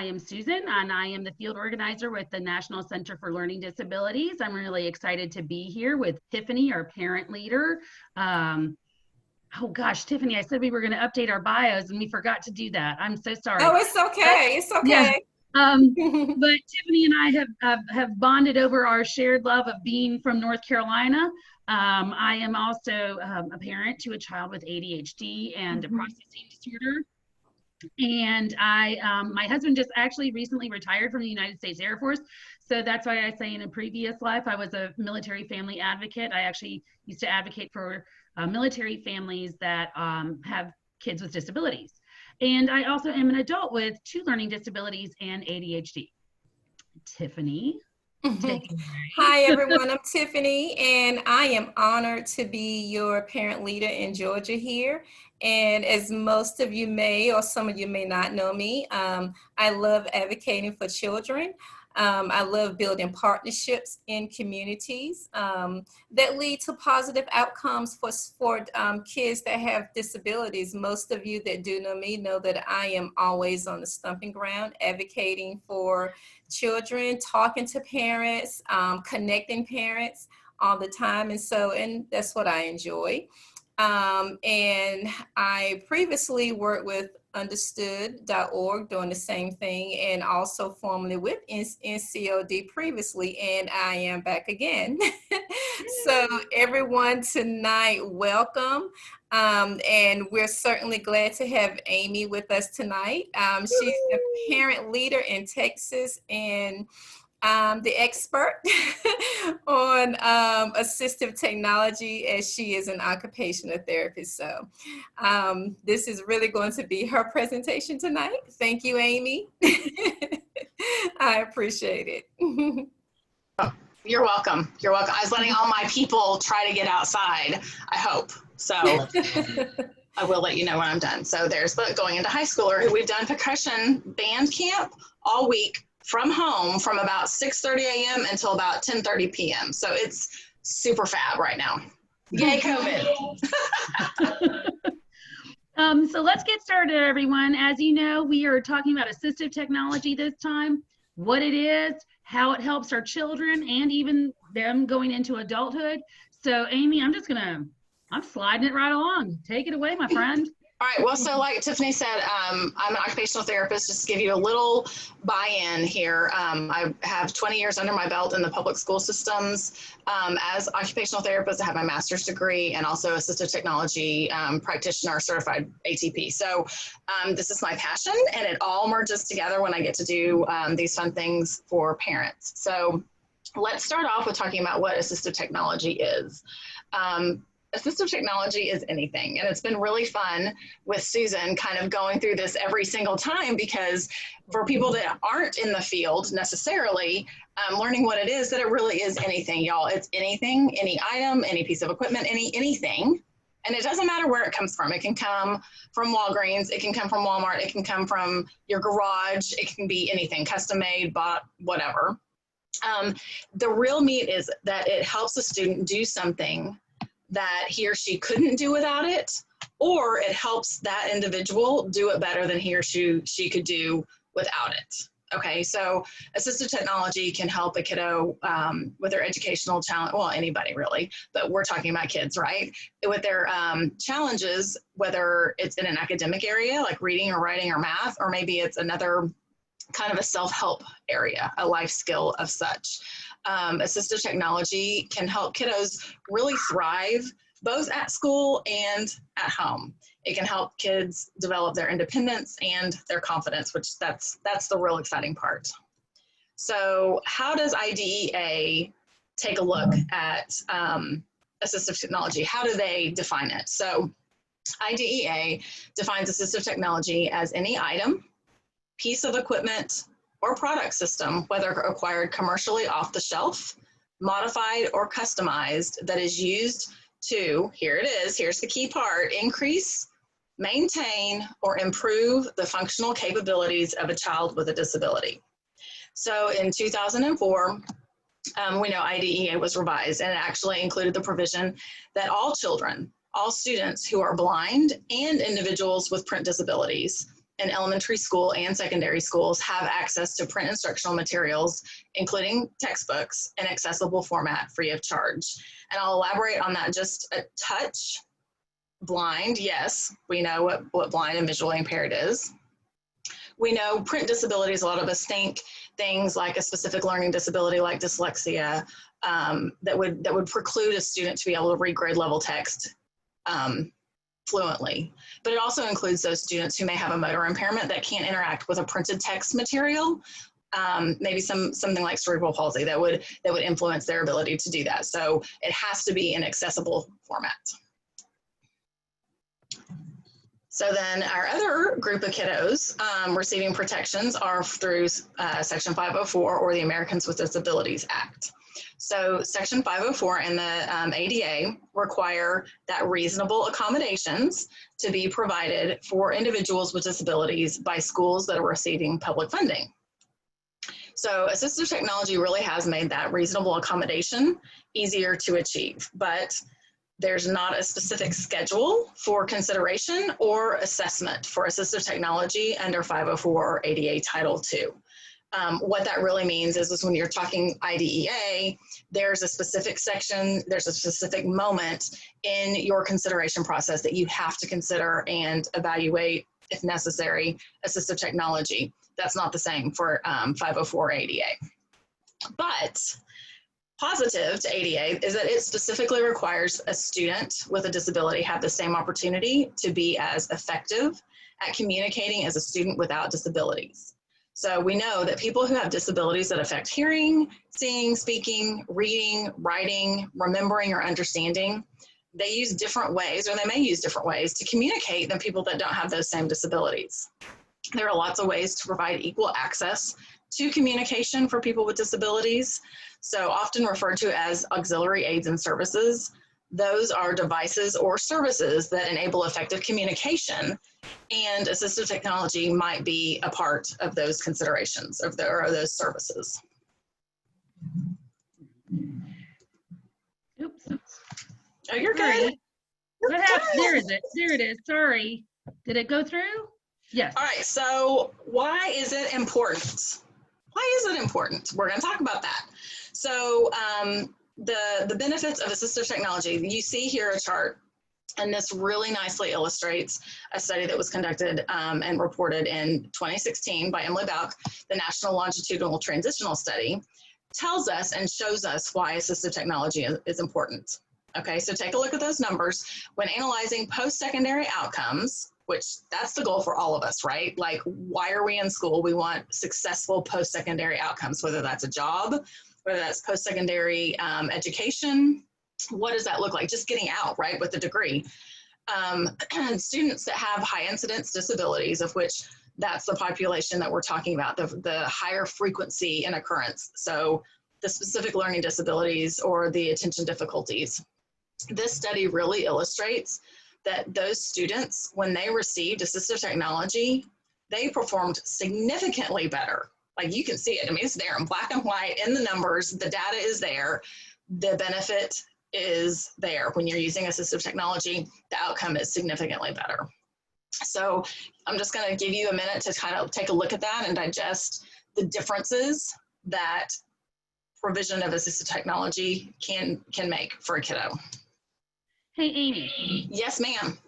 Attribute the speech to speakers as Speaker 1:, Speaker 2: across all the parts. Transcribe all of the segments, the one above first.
Speaker 1: I am Susan, and I am the field organizer with the National Center for Learning Disabilities. I'm really excited to be here with Tiffany, our parent leader. Oh gosh, Tiffany, I said we were going to update our bios and we forgot to do that. I'm so sorry.
Speaker 2: Oh, it's okay. It's okay.
Speaker 1: Yeah. But Tiffany and I have bonded over our shared love of being from North Carolina. I am also a parent to a child with ADHD and a processing disorder. And my husband just actually recently retired from the United States Air Force. So that's why I say in a previous life, I was a military family advocate. I actually used to advocate for military families that have kids with disabilities. And I also am an adult with 2 learning disabilities and ADHD. Tiffany.
Speaker 2: Hi, everyone. I'm Tiffany, and I am honored to be your parent leader in Georgia here. And as most of you may, or some of you may not know me, I love advocating for children. I love building partnerships in communities that lead to positive outcomes for kids that have disabilities. Most of you that do know me know that I am always on the stumping ground, advocating for children, talking to parents, connecting parents all the time. And that's what I enjoy. And I previously worked with Understood.org doing the same thing, and also formerly with NCLD previously, and I am back again. So everyone tonight, welcome. And we're certainly glad to have Amy with us tonight. She's the parent leader in Texas and the expert on assistive technology, as she is an occupational therapist. So this is really going to be her presentation tonight. Thank you, Amy. I appreciate it.
Speaker 3: Oh, you're welcome. You're welcome. I was letting all my people try to get outside, I hope. So I will let you know when I'm done. So there's going into high schooler who we've done percussion band camp all week from home from about 6:30 a.m. until about 10:30 p.m. So it's super fab right now. Yay, COVID.
Speaker 1: So let's get started, everyone. As you know, we are talking about assistive technology this time, what it is, how it helps our children, and even them going into adulthood. So Amy, I'm sliding it right along. Take it away, my friend.
Speaker 3: All right, well, so like Tiffany said, I'm an occupational therapist. Just to give you a little buy-in here, I have 20 years under my belt in the public school systems. As occupational therapist, I have my master's degree and also assistive technology practitioner certified ATP. So this is my passion, and it all merges together when I get to do these fun things for parents. So let's start off with talking about what assistive technology is. Assistive technology is anything, and it's been really fun with Susan kind of going through this every single time, because for people that aren't in the field necessarily, learning what it is, that it really is anything, y'all. It's anything, any item, any piece of equipment, anything. And it doesn't matter where it comes from. It can come from Walgreens, it can come from Walmart, it can come from your garage, it can be anything, custom made, bought, whatever. The real meat is that it helps a student do something that he or she couldn't do without it, or it helps that individual do it better than he or she could do without it. Okay, so assistive technology can help a kiddo with their educational challenge, well, anybody really, but we're talking about kids, right? With their challenges, whether it's in an academic area, like reading or writing or math, or maybe it's another kind of a self-help area, a life skill of such. Assistive technology can help kiddos really thrive both at school and at home. It can help kids develop their independence and their confidence, which that's the real exciting part. So how does IDEA take a look at assistive technology? How do they define it? So IDEA defines assistive technology as any item, piece of equipment, or product system, whether acquired commercially off the shelf, modified or customized, that is used to, here it is, here's the key part, increase, maintain, or improve the functional capabilities of a child with a disability. So in 2004, we know IDEA was revised, and it actually included the provision that all children, all students who are blind and individuals with print disabilities in elementary school and secondary schools have access to print instructional materials, including textbooks, in accessible format free of charge. And I'll elaborate on that just a touch. Blind, yes, we know what blind and visually impaired is. We know print disabilities, a lot of us think things like a specific learning disability like dyslexia that would preclude a student to be able to read grade level text fluently. But it also includes those students who may have a motor impairment that can't interact with a printed text material, maybe something like cerebral palsy that would influence their ability to do that. So it has to be in accessible format. So then our other group of kiddos receiving protections are through Section 504 or the Americans with Disabilities Act. So Section 504 and the ADA require that reasonable accommodations to be provided for individuals with disabilities by schools that are receiving public funding. So assistive technology really has made that reasonable accommodation easier to achieve, but there's not a specific schedule for consideration or assessment for assistive technology under 504 or ADA Title II. What that really means is when you're talking IDEA, there's a specific section, there's a specific moment in your consideration process that you have to consider and evaluate, if necessary, assistive technology. That's not the same for 504 ADA. But positive to ADA is that it specifically requires a student with a disability have the same opportunity to be as effective at communicating as a student without disabilities. So we know that people who have disabilities that affect hearing, seeing, speaking, reading, writing, remembering, or understanding, they use different ways, or they may use different ways to communicate than people that don't have those same disabilities. There are lots of ways to provide equal access to communication for people with disabilities. So often referred to as auxiliary aids and services. Those are devices or services that enable effective communication, and assistive technology might be a part of those considerations or those services.
Speaker 1: Oops.
Speaker 3: Oh, you're good.
Speaker 1: What happened? There is it. There it is. Sorry. Did it go through? Yes.
Speaker 3: All right. So why is it important? Why is it important? We're going to talk about that. So the benefits of assistive technology, you see here a chart, and this really nicely illustrates a study that was conducted and reported in 2016 by Emily Bauk, the National Longitudinal Transitional Study, tells us and shows us why assistive technology is important. Okay, so take a look at those numbers. When analyzing post-secondary outcomes, which that's the goal for all of us, right? Like, why are we in school? We want successful post-secondary outcomes, whether that's a job, whether that's post-secondary education. What does that look like? Just getting out, right, with a degree. Students that have high incidence disabilities, of which that's the population that we're talking about, the higher frequency in occurrence. So the specific learning disabilities or the attention difficulties. This study really illustrates that those students, when they received assistive technology, they performed significantly better. Like, you can see it. I mean, it's there in black and white in the numbers. The data is there. The benefit is there. When you're using assistive technology, the outcome is significantly better. So I'm just going to give you a minute to kind of take a look at that and digest the differences that provision of assistive technology can make for a kiddo.
Speaker 1: Hey, Amy.
Speaker 3: Yes, ma'am.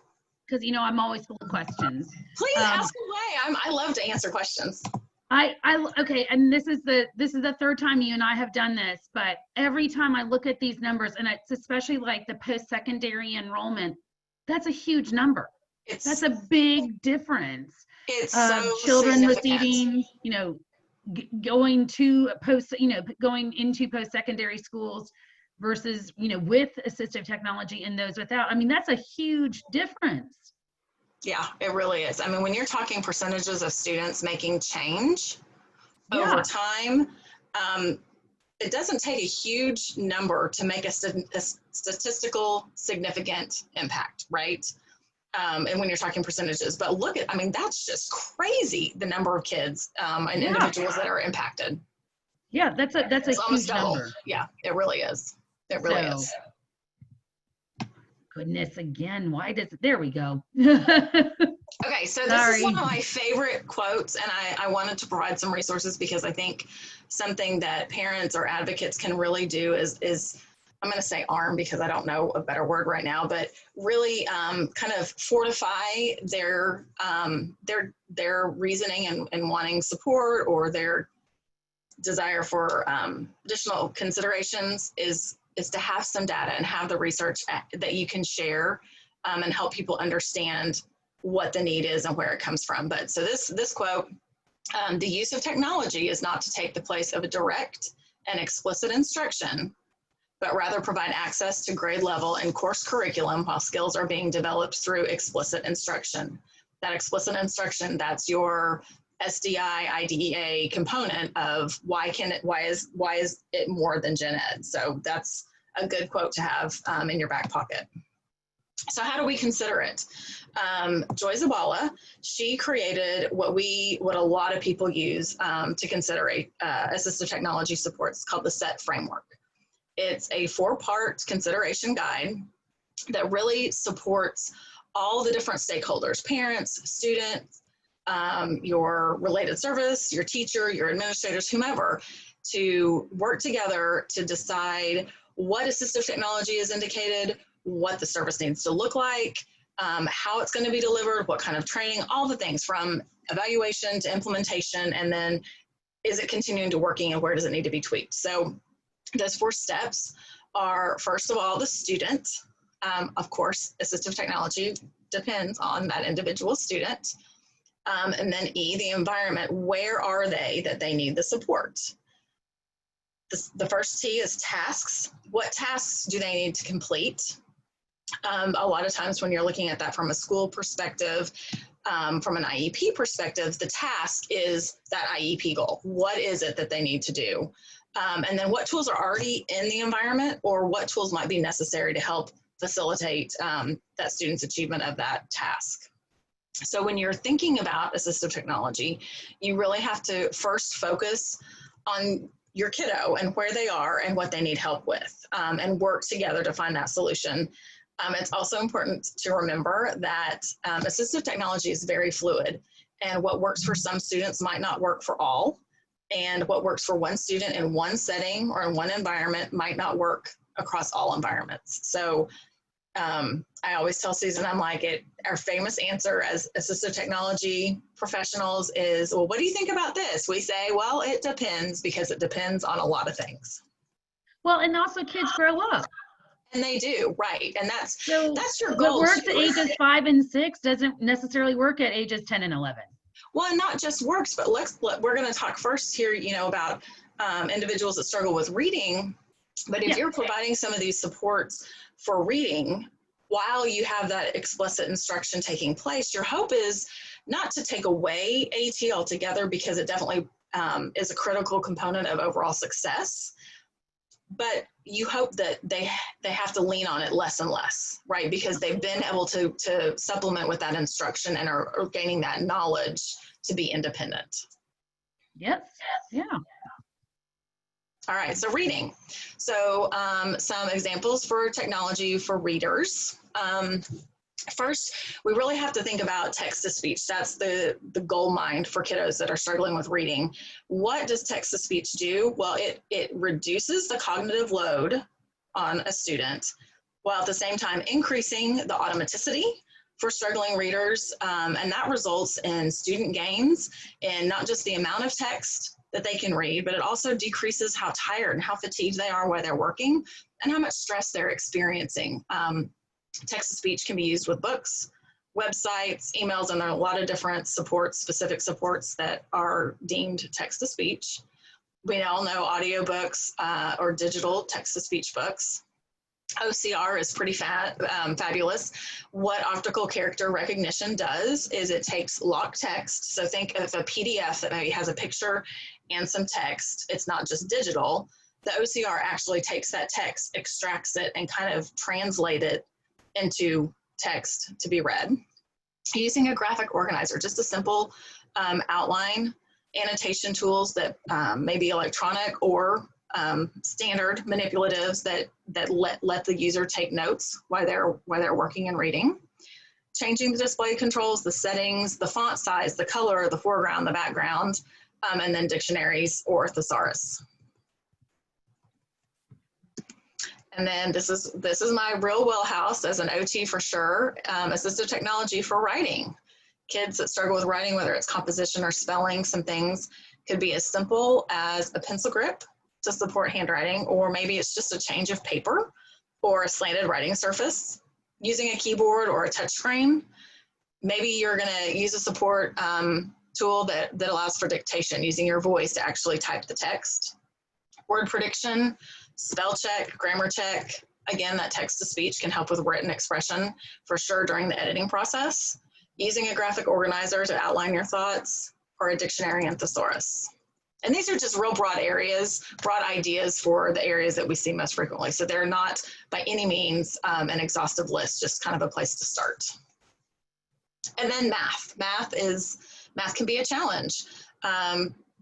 Speaker 1: Because, you know, I'm always full of questions.
Speaker 3: Please ask away. I love to answer questions.
Speaker 1: Okay, and this is the third time you and I have done this, but every time I look at these numbers, and it's especially like the post-secondary enrollment, that's a huge number. That's a big difference.
Speaker 3: It's so
Speaker 1: children receiving, you know, going into post-secondary schools versus, you know, with assistive technology and those without. I mean, that's a huge difference.
Speaker 3: Yeah, it really is. I mean, when you're talking percentages of students making change over time, it doesn't take a huge number to make a statistical significant impact, right? And when you're talking percentages, but look at, I mean, that's just crazy, the number of kids and individuals that are impacted.
Speaker 1: Yeah, that's a huge number.
Speaker 3: Yeah, it really is. It really is.
Speaker 1: Goodness, again, why does it, there we go.
Speaker 3: Okay, so this is one of my favorite quotes, and I wanted to provide some resources because I think something that parents or advocates can really do is I'm going to say arm because I don't know a better word right now, but really kind of fortify their reasoning and wanting support, or their desire for additional considerations is to have some data and have the research that you can share and help people understand what the need is and where it comes from. But so this quote, the use of technology is not to take the place of a direct and explicit instruction, but rather provide access to grade level and course curriculum while skills are being developed through explicit instruction. That explicit instruction, that's your SDI IDEA component of why is it more than gen ed? So that's a good quote to have in your back pocket. So how do we consider it? Joy Zabala, she created what a lot of people use to consider assistive technology supports, called the SET framework. It's a 4-part consideration guide that really supports all the different stakeholders: parents, students, your related service, your teacher, your administrators, whomever, to work together to decide what assistive technology is indicated, what the service needs to look like, how it's going to be delivered, what kind of training, all the things from evaluation to implementation, and then is it continuing to working and where does it need to be tweaked? So those 4 steps are, first of all, the student. Of course, assistive technology depends on that individual student. And then E, the environment. Where are they that they need the support? The first T is tasks. What tasks do they need to complete? A lot of times when you're looking at that from a school perspective, from an IEP perspective, the task is that IEP goal. What is it that they need to do? And then what tools are already in the environment, or what tools might be necessary to help facilitate that student's achievement of that task. So when you're thinking about assistive technology, you really have to first focus on your kiddo and where they are and what they need help with, and work together to find that solution. It's also important to remember that assistive technology is very fluid, and what works for some students might not work for all, and what works for one student in one setting or in one environment might not work across all environments. So I always tell Susan, I'm like, our famous answer as assistive technology professionals is, well, what do you think about this? We say, well, it depends, because it depends on a lot of things.
Speaker 1: Well, and also kids grow up.
Speaker 3: And they do, right. And that's your
Speaker 1: What
Speaker 3: goal.
Speaker 1: works at ages 5 and 6 doesn't necessarily work at ages 10 and 11.
Speaker 3: Well, and not just works, but we're going to talk first here, about individuals that struggle with reading. But if you're providing some of these supports for reading, while you have that explicit instruction taking place, your hope is not to take away AT altogether, because it definitely is a critical component of overall success. But you hope that they have to lean on it less and less, right? Because they've been able to supplement with that instruction and are gaining that knowledge to be independent.
Speaker 1: Yes. Yeah.
Speaker 3: All right, so reading. So some examples for technology for readers. First, we really have to think about text-to-speech. That's the gold mine for kiddos that are struggling with reading. What does text-to-speech do? Well, it reduces the cognitive load on a student, while at the same time increasing the automaticity for struggling readers. And that results in student gains in not just the amount of text that they can read, but it also decreases how tired and how fatigued they are while they're working, and how much stress they're experiencing. Text-to-speech can be used with books, websites, emails, and there are a lot of different supports, specific supports that are deemed text-to-speech. We all know audiobooks or digital text-to-speech books. OCR is pretty fabulous. What optical character recognition does is it takes locked text. So think of a PDF that maybe has a picture and some text. It's not just digital. The OCR actually takes that text, extracts it, and kind of translates it into text to be read. Using a graphic organizer, just a simple outline, annotation tools that may be electronic or standard manipulatives that let the user take notes while they're working and reading. changing the display controls, the settings, the font size, the color, the foreground, the background, and then dictionaries or thesaurus. And then this is my real wheelhouse as an OT for sure, assistive technology for writing. Kids that struggle with writing, whether it's composition or spelling, some things could be as simple as a pencil grip to support handwriting, or maybe it's just a change of paper or a slanted writing surface, using a keyboard or a touch screen. Maybe you're gonna use a support tool that allows for dictation, using your voice to actually type the text. Word prediction, spell check, grammar check. Again, that text to speech can help with written expression for sure during the editing process. Using a graphic organizer to outline your thoughts, or a dictionary and thesaurus. And these are just real broad areas, broad ideas for the areas that we see most frequently. So they're not by any means an exhaustive list, just kind of a place to start. And then math. Math can be a challenge,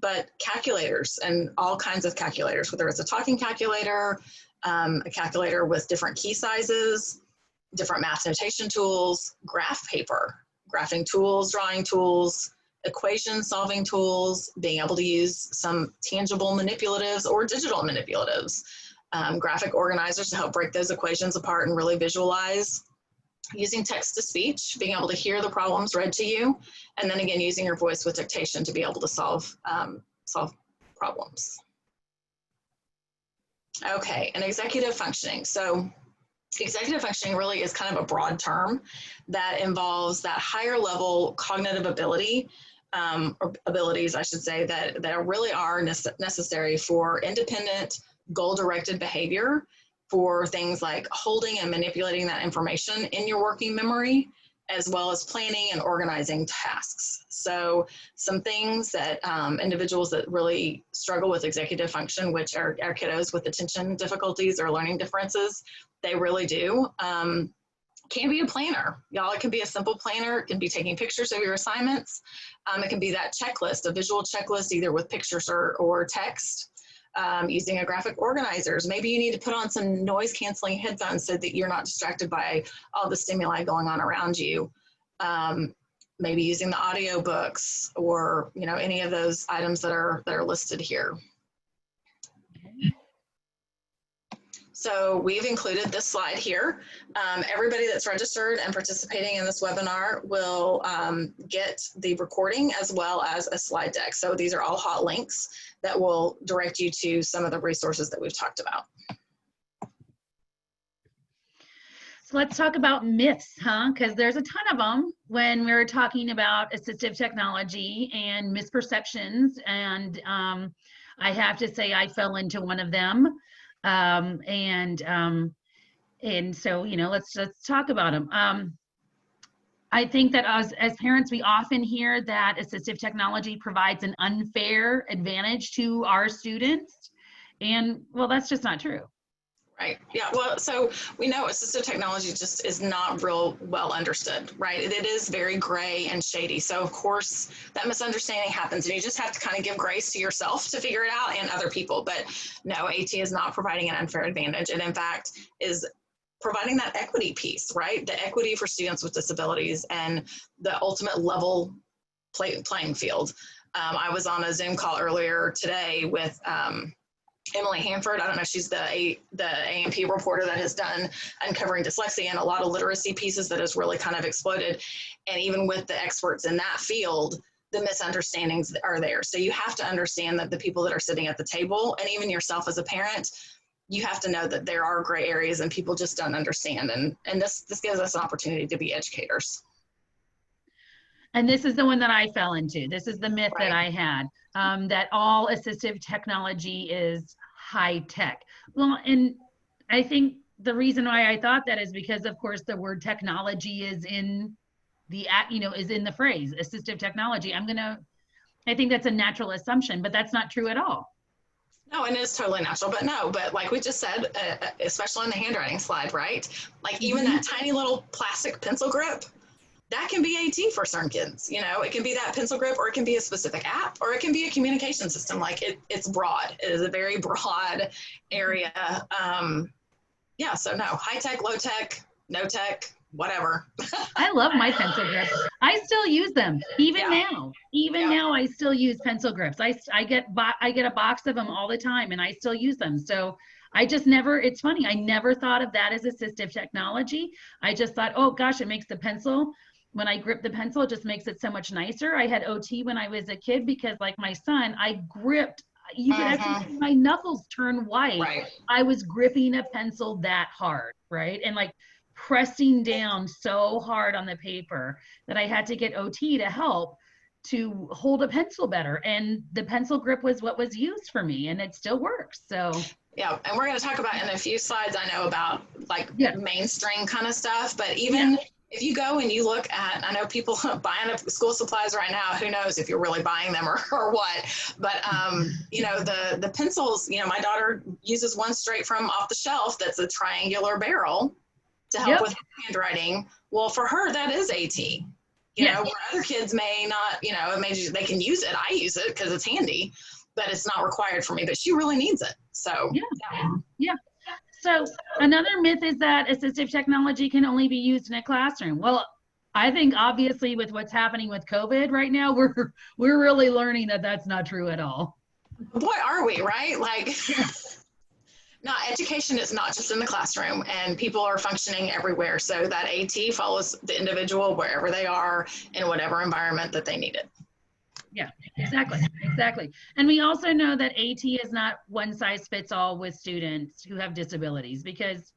Speaker 3: but calculators and all kinds of calculators, whether it's a talking calculator, a calculator with different key sizes, different math notation tools, graph paper, graphing tools, drawing tools, equation solving tools, being able to use some tangible manipulatives or digital manipulatives, graphic organizers to help break those equations apart and really visualize, using text to speech, being able to hear the problems read to you, and then again, using your voice with dictation to be able to solve problems. Okay, and executive functioning. So executive functioning really is kind of a broad term that involves that higher level cognitive ability, or abilities, I should say, that really are necessary for independent, goal-directed behavior, for things like holding and manipulating that information in your working memory, as well as planning and organizing tasks. So some things that individuals that really struggle with executive function, which are kiddos with attention difficulties or learning differences, they really do, can be a planner. Y'all, it can be a simple planner. It can be taking pictures of your assignments. It can be that checklist, a visual checklist, either with pictures or text, using a graphic organizers. Maybe you need to put on some noise canceling headphones so that you're not distracted by all the stimuli going on around you. Maybe using the audio books, or any of those items that are listed here. So we've included this slide here. Everybody that's registered and participating in this webinar will get the recording as well as a slide deck. So these are all hot links that will direct you to some of the resources that we've talked about.
Speaker 1: So let's talk about myths, because there's a ton of them when we're talking about assistive technology and misperceptions. And I have to say I fell into one of them. And so, let's talk about them. I think that as parents, we often hear that assistive technology provides an unfair advantage to our students. And well, that's just not true.
Speaker 3: Right. Yeah. Well, so we know assistive technology just is not real well understood, right? It is very gray and shady. So of course that misunderstanding happens, and you just have to kind of give grace to yourself to figure it out and other people. But no, AT is not providing an unfair advantage. And in fact is providing that equity piece, right? The equity for students with disabilities and the ultimate level playing field. I was on a Zoom call earlier today with, Emily Hanford. I don't know if she's the AMP reporter that has done uncovering dyslexia and a lot of literacy pieces that has really kind of exploded. And even with the experts in that field, the misunderstandings are there. So you have to understand that the people that are sitting at the table, and even yourself as a parent, you have to know that there are gray areas and people just don't understand. And this gives us an opportunity to be educators.
Speaker 1: And this is the one that I fell into. This is the myth that I had, that all assistive technology is high tech. Well, and I think the reason why I thought that is because, of course, the word technology is in the, is in the phrase assistive technology. I think that's a natural assumption, but that's not true at all.
Speaker 3: No, and it's totally natural, but like we just said, especially on the handwriting slide, right? Like even that tiny little plastic pencil grip, that can be AT for certain kids. It can be that pencil grip, or it can be a specific app, or it can be a communication system. Like it's broad. It is a very broad area. Yeah, so no, high tech, low tech, no tech, whatever.
Speaker 1: I love my pencil grips. I still use them even
Speaker 3: Yeah.
Speaker 1: now. Even now, I still use pencil grips. I get a box of them all the time, and I still use them. So I just never. It's funny. I never thought of that as assistive technology. I just thought, oh gosh, it makes the pencil. When I grip the pencil, it just makes it so much nicer. I had OT when I was a kid because, like my son, I gripped. You could actually see my knuckles turn white.
Speaker 3: Right.
Speaker 1: I was gripping a pencil that hard, right? And like pressing down so hard on the paper that I had to get OT to help to hold a pencil better. And the pencil grip was what was used for me, and it still works. So
Speaker 3: yeah, and we're going to talk about in a few slides, I know, about like mainstream kind of stuff, but even if you go and you look at, I know people buying up school supplies right now, who knows if you're really buying them or what, but you know, the pencils, you know, my daughter uses one straight from off the shelf that's a triangular barrel to help with handwriting. Well, for her, that is AT. You know, where other kids may not, you know, they can use it. I use it because it's handy, but it's not required for me, but she really needs it. So
Speaker 1: yeah. So another myth is that assistive technology can only be used in a classroom. Well, I think obviously with what's happening with COVID right now, we're really learning that that's not true at all.
Speaker 3: Boy, are we, right? Like, no, education is not just in the classroom, and people are functioning everywhere. So that AT follows the individual wherever they are in whatever environment that they need it.
Speaker 1: Yeah, exactly. And we also know that AT is not one size fits all with students who have disabilities because,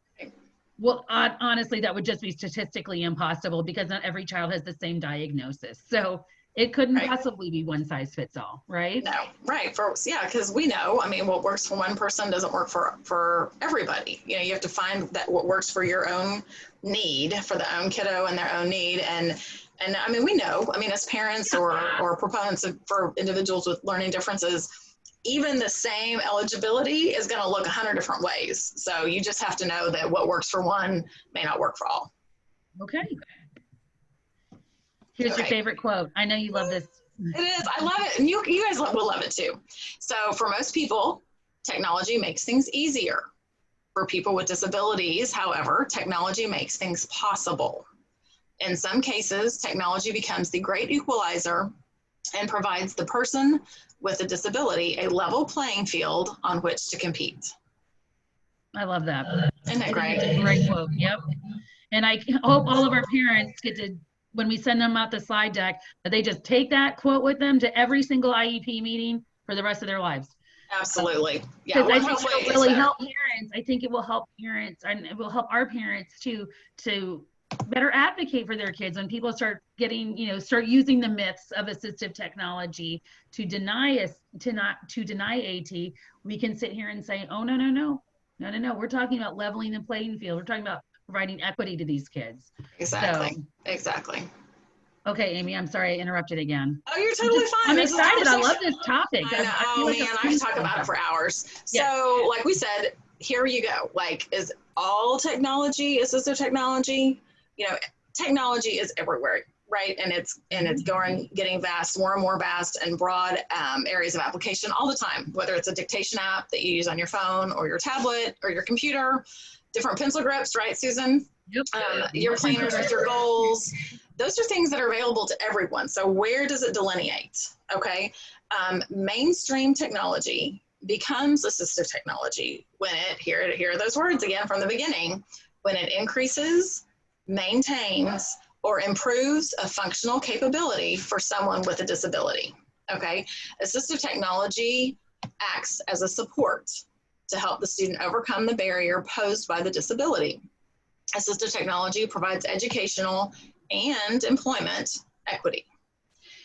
Speaker 1: well, honestly, that would just be statistically impossible because not every child has the same diagnosis. So it couldn't possibly be one size fits all, right?
Speaker 3: No, right. Because we know, I mean, what works for one person doesn't work for everybody. You know, you have to find that what works for your own need, for the own kiddo and their own need. And I mean, we know, I mean, as parents or proponents for individuals with learning differences, even the same eligibility is going to look 100 different ways. So you just have to know that what works for one may not work for all.
Speaker 1: Okay. Here's your favorite quote. I know you love this.
Speaker 3: It is. I love it. And you guys will love it too. So for most people, technology makes things easier. For people with disabilities, however, technology makes things possible. In some cases, technology becomes the great equalizer and provides the person with a disability a level playing field on which to compete.
Speaker 1: I love that.
Speaker 3: Isn't that great?
Speaker 1: It's a great quote. Yep. And I hope all of our parents get to, when we send them out the slide deck, that they just take that quote with them to every single IEP meeting for the rest of their lives.
Speaker 3: Absolutely. Yeah.
Speaker 1: Because I think it'll really help parents. I think it will help parents, and it will help our parents to better advocate for their kids when people start getting, you know, start using the myths of assistive technology to deny us, to deny AT. We can sit here and say, oh, no. We're talking about leveling the playing field. We're talking about providing equity to these kids.
Speaker 3: Exactly. Exactly.
Speaker 1: Okay, Amy, I'm sorry I interrupted again.
Speaker 3: Oh, you're totally fine.
Speaker 1: I'm excited. I love this topic.
Speaker 3: I know. Oh, man, I can talk about it for hours. So, like we said, here you go. Like, is all technology assistive technology? You know, technology is everywhere, right? And it's getting vast, more and more vast and broad areas of application all the time, whether it's a dictation app that you use on your phone or your tablet or your computer, different pencil grips, right, Susan?
Speaker 1: Yep.
Speaker 3: Your planners with your goals. Those are things that are available to everyone. So where does it delineate? Okay. Mainstream technology becomes assistive technology when here are those words again from the beginning, when it increases, maintains, or improves a functional capability for someone with a disability. Okay. Assistive technology acts as a support to help the student overcome the barrier posed by the disability. Assistive technology provides educational and employment equity.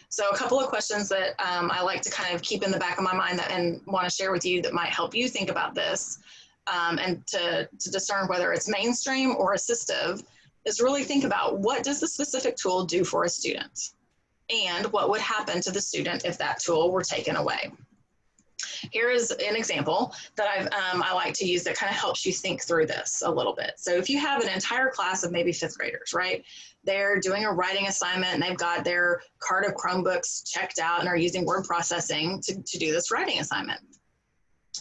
Speaker 3: So a couple of questions that I like to kind of keep in the back of my mind and want to share with you that might help you think about this and to discern whether it's mainstream or assistive is really think about what does the specific tool do for a student and what would happen to the student if that tool were taken away. Here is an example that I like to use that kind of helps you think through this a little bit. So if you have an entire class of maybe fifth graders, right? They're doing a writing assignment and they've got their cart of Chromebooks checked out and are using word processing to do this writing assignment.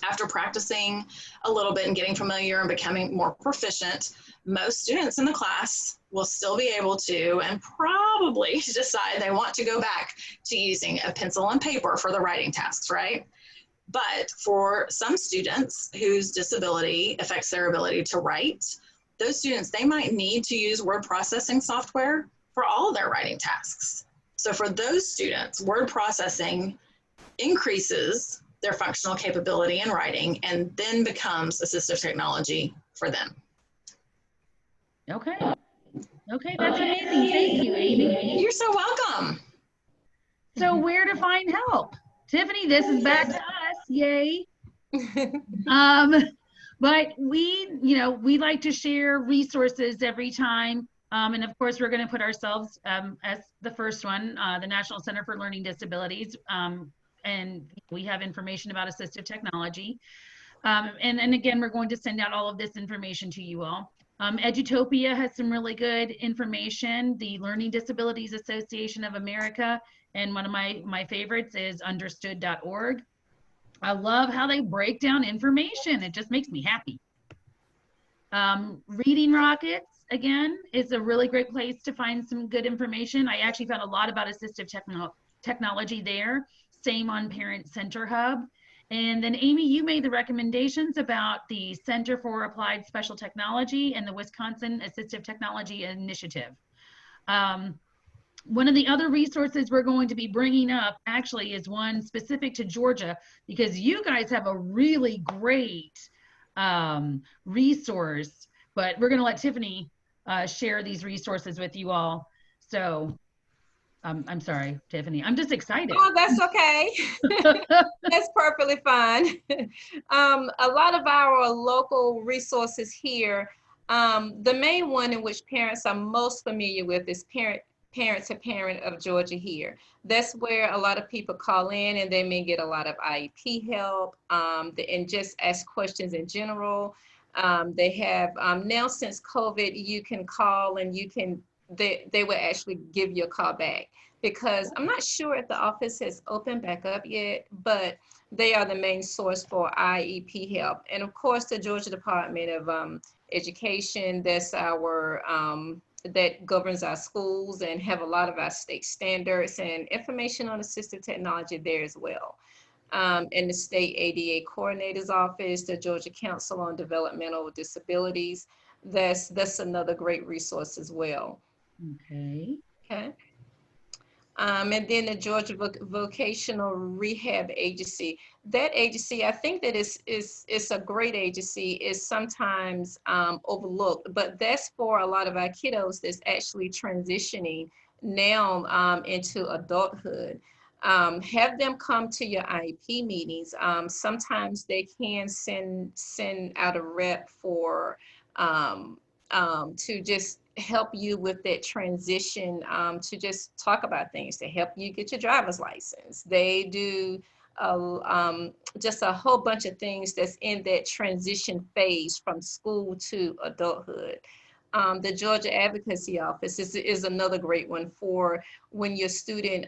Speaker 3: After practicing a little bit and getting familiar and becoming more proficient, most students in the class will still be able to and probably decide they want to go back to using a pencil and paper for the writing tasks, right? But for some students whose disability affects their ability to write, those students, they might need to use word processing software for all of their writing tasks. So for those students, word processing increases their functional capability in writing and then becomes assistive technology for them.
Speaker 1: Okay. Okay, that's amazing. Thank you, Amy.
Speaker 3: You're so welcome.
Speaker 1: So where to find help? Tiffany, this is back to us. Yay. But we like to share resources every time. And of course, we're going to put ourselves as the first one, the National Center for Learning Disabilities. And we have information about assistive technology. And again, we're going to send out all of this information to you all. Edutopia has some really good information. The Learning Disabilities Association of America, and one of my favorites is understood.org. I love how they break down information. It just makes me happy. Reading Rockets, again, is a really great place to find some good information. I actually found a lot about assistive technology there. Same on Parent Center Hub. And then Amy, you made the recommendations about the Center for Applied Special Technology and the Wisconsin Assistive Technology Initiative. One of the other resources we're going to be bringing up actually is one specific to Georgia, because you guys have a really great resource, but we're going to let Tiffany share these resources with you all. So I'm sorry, Tiffany, I'm just excited.
Speaker 2: Oh, that's okay. That's perfectly fine. A lot of our local resources here, the main one in which parents are most familiar with is Parent to Parent of Georgia here. That's where a lot of people call in and they may get a lot of IEP help and just ask questions in general. They have, now since COVID, you can call and they will actually give you a call back, because I'm not sure if the office has opened back up yet, but they are the main source for IEP help. And of course, the Georgia Department of Education, that's our, that governs our schools and have a lot of our state standards and information on assistive technology there as well. In the state ADA coordinator's office, the Georgia Council on Developmental Disabilities, that's another great resource as well.
Speaker 1: Okay.
Speaker 2: Okay. And then the Georgia Vocational Rehab Agency. That agency, I think that is a great agency, is sometimes overlooked, but that's for a lot of our kiddos that's actually transitioning now into adulthood. Have them come to your IEP meetings. Sometimes they can send out a rep for to just help you with that transition, to just talk about things, to help you get your driver's license. They do just a whole bunch of things that's in that transition phase from school to adulthood. The Georgia Advocacy Office is another great one for when your student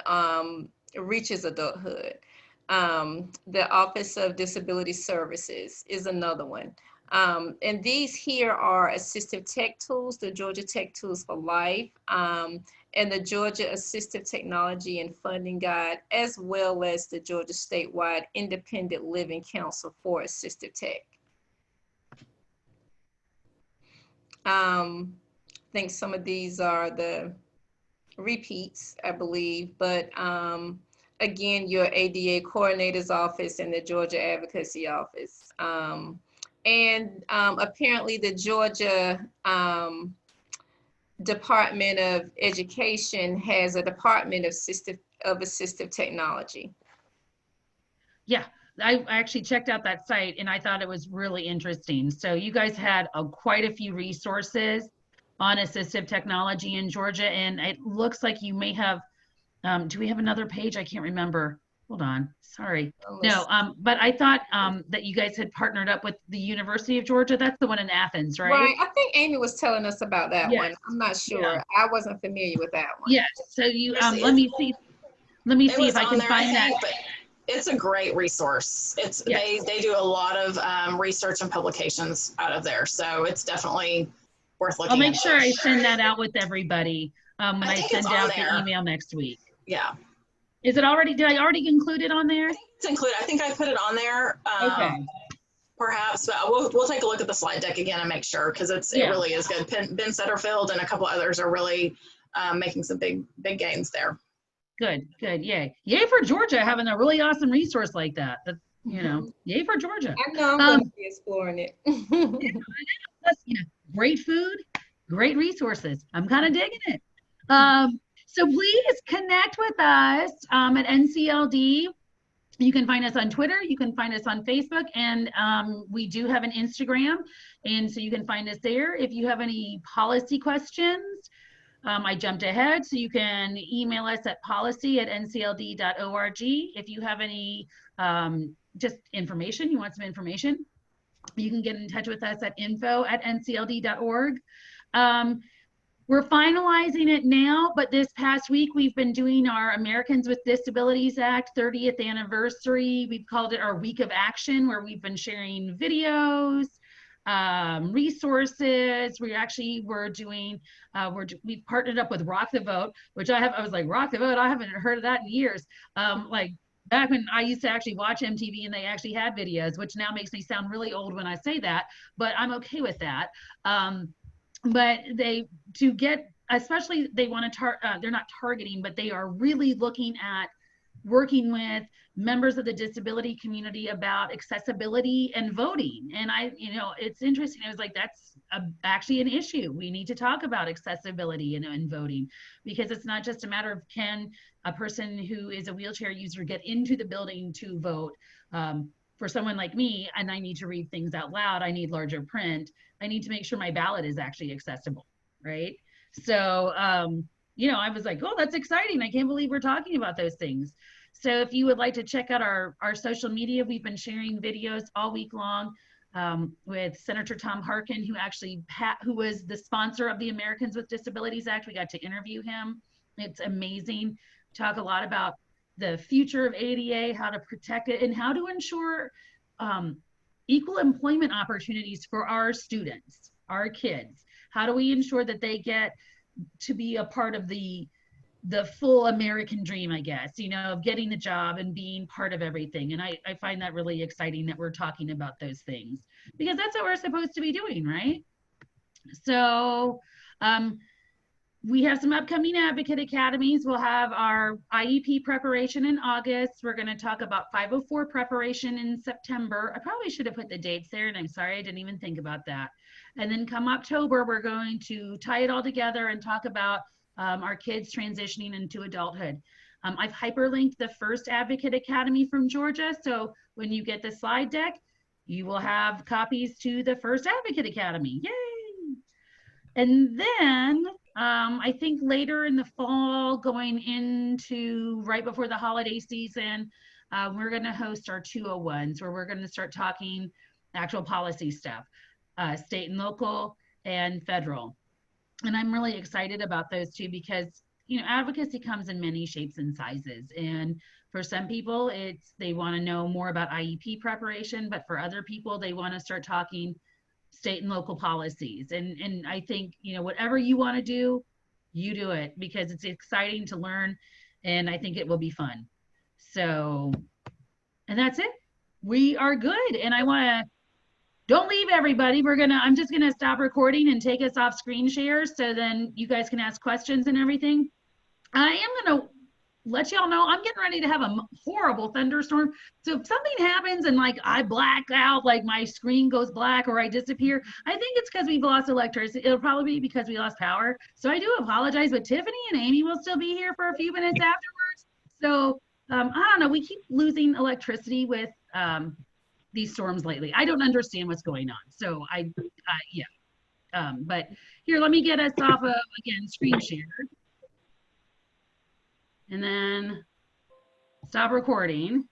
Speaker 2: reaches adulthood. The Office of Disability Services is another one. And these here are assistive tech tools, the Georgia Tech Tools for Life, and the Georgia Assistive Technology and Funding Guide, as well as the Georgia Statewide Independent Living Council for Assistive Tech. I think some of these are the repeats, I believe, but again, your ADA Coordinator's Office and the Georgia Advocacy Office. And apparently the Georgia Department of Education has a Department of Assistive Technology.
Speaker 1: Yeah, I actually checked out that site and I thought it was really interesting. So you guys had quite a few resources on assistive technology in Georgia, and it looks like you may have, do we have another page? I can't remember. Hold on, sorry. No, but I thought that you guys had partnered up with the University of Georgia. That's the one in Athens, right?
Speaker 2: Right, I think Amy was telling us about that one. I'm not sure.
Speaker 1: Yeah.
Speaker 2: I wasn't familiar with that one.
Speaker 1: Yes, so you, let me see if I can find that.
Speaker 3: It's a great resource. It's they do a lot of research and publications out of there, so it's definitely worth looking.
Speaker 1: I'll make sure I send that out with everybody when I send out the email next week.
Speaker 3: Yeah.
Speaker 1: Is it already? Did I already include it on there?
Speaker 3: I think it's included. I think I put it on there.
Speaker 1: Okay.
Speaker 3: Perhaps, but we'll take a look at the slide deck again and make sure, because it really is good. Ben Setterfield and a couple others are really making some big gains there.
Speaker 1: Good, yay for Georgia having a really awesome resource like that. You know, yay for Georgia.
Speaker 2: I know I'm going to be exploring it.
Speaker 1: Great food, great resources. I'm kind of digging it. So please connect with us at NCLD. You can find us on Twitter, you can find us on Facebook, and we do have an Instagram, and so you can find us there. If you have any policy questions, I jumped ahead, so you can email us at policy@ncld.org. If you have any just information, you want some information, you can get in touch with us at info@ncld.org. We're finalizing it now, but this past week we've been doing our Americans with Disabilities Act 30th anniversary. We've called it our Week of Action, where we've been sharing videos, resources. We've partnered up with Rock the Vote, which I was like, Rock the Vote? I haven't heard of that in years. Like back when I used to actually watch MTV and they actually had videos, which now makes me sound really old when I say that, but I'm okay with that. But they want to they're not targeting, but they are really looking at working with members of the disability community about accessibility and voting. And it's interesting. I was like, that's actually an issue. We need to talk about accessibility and voting, because it's not just a matter of can a person who is a wheelchair user get into the building to vote. For someone like me, and I need to read things out loud, I need larger print, I need to make sure my ballot is actually accessible, right? So, I was like, oh, that's exciting. I can't believe we're talking about those things. So if you would like to check out our social media, we've been sharing videos all week long with Senator Tom Harkin, who was the sponsor of the Americans with Disabilities Act. We got to interview him. It's amazing. Talk a lot about the future of ADA, how to protect it, and how to ensure equal employment opportunities for our students, our kids. How do we ensure that they get to be a part of the full American dream, I guess, of getting the job and being part of everything. And I find that really exciting that we're talking about those things, because that's what we're supposed to be doing, right? So we have some upcoming advocate academies. We'll have our IEP preparation in August. We're going to talk about 504 preparation in September. I probably should have put the dates there, and I'm sorry I didn't even think about that. And then come October, we're going to tie it all together and talk about our kids transitioning into adulthood. I've hyperlinked the first advocate academy from Georgia, so when you get the slide deck, you will have copies to the first advocate academy. Yay! And then I think later in the fall, going into right before the holiday season, we're going to host our 201s, where we're going to start talking actual policy stuff, state and local and federal. And I'm really excited about those two, because advocacy comes in many shapes and sizes. And for some people, they want to know more about IEP preparation, but for other people, they want to start talking state and local policies. And I think, whatever you want to do, you do it, because it's exciting to learn, and I think it will be fun. So, and that's it. We are good. And I want to, don't leave everybody. I'm just going to stop recording and take us off screen share, so then you guys can ask questions and everything. I am going to let y'all know I'm getting ready to have a horrible thunderstorm. So if something happens and I black out, my screen goes black or I disappear, I think it's because we've lost electricity. It'll probably be because we lost power. So I do apologize, but Tiffany and Amy will still be here for a few minutes afterwards. So I don't know, we keep losing electricity with these storms lately. I don't understand what's going on. So yeah. But here, let me get us off of, again, screen share. And then stop recording.